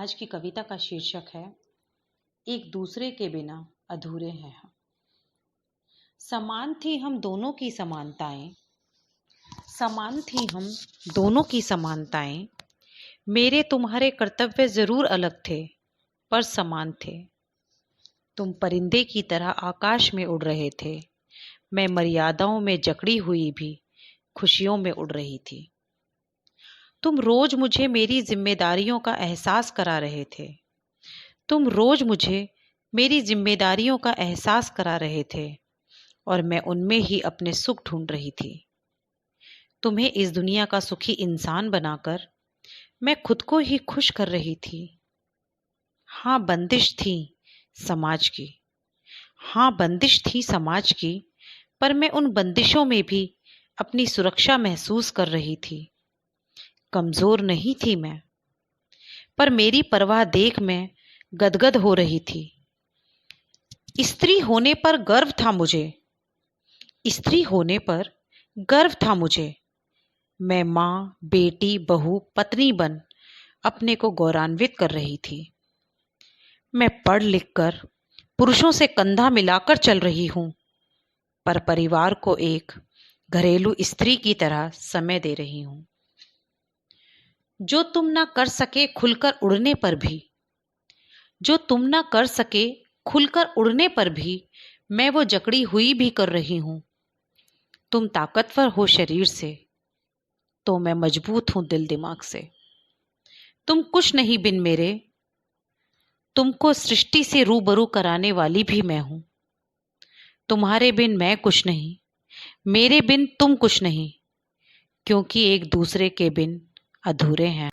आज की कविता का शीर्षक है एक दूसरे के बिना अधूरे हैं हम। समान थी हम दोनों की समानताएं, समान थी हम दोनों की समानताएं। मेरे तुम्हारे कर्तव्य जरूर अलग थे पर समान थे। तुम परिंदे की तरह आकाश में उड़ रहे थे, मैं मर्यादाओं में जकड़ी हुई भी खुशियों में उड़ रही थी। तुम रोज मुझे मेरी जिम्मेदारियों का एहसास करा रहे थे, तुम रोज मुझे मेरी जिम्मेदारियों का एहसास करा रहे थे और मैं उनमें ही अपने सुख ढूंढ रही थी। तुम्हें इस दुनिया का सुखी इंसान बनाकर मैं खुद को ही खुश कर रही थी। हाँ बंदिश थी समाज की, हाँ बंदिश थी समाज की, पर मैं उन बंदिशों में भी अपनी सुरक्षा महसूस कर रही थी। कमजोर नहीं थी मैं, पर मेरी परवाह देख मैं गदगद हो रही थी। स्त्री होने पर गर्व था मुझे, स्त्री होने पर गर्व था मुझे। मैं माँ, बेटी, बहू, पत्नी बन अपने को गौरवान्वित कर रही थी। मैं पढ़ लिख कर पुरुषों से कंधा मिलाकर चल रही हूँ, पर परिवार को एक घरेलू स्त्री की तरह समय दे रही हूँ। जो तुम ना कर सके खुलकर उड़ने पर भी, जो तुम ना कर सके खुलकर उड़ने पर भी मैं वो जकड़ी हुई भी कर रही हूं। तुम ताकतवर हो शरीर से, तो मैं मजबूत हूं दिल दिमाग से। तुम कुछ नहीं बिन मेरे, तुमको सृष्टि से रूबरू कराने वाली भी मैं हूं। तुम्हारे बिन मैं कुछ नहीं, मेरे बिन तुम कुछ नहीं, क्योंकि एक दूसरे के बिन अधूरे हैं।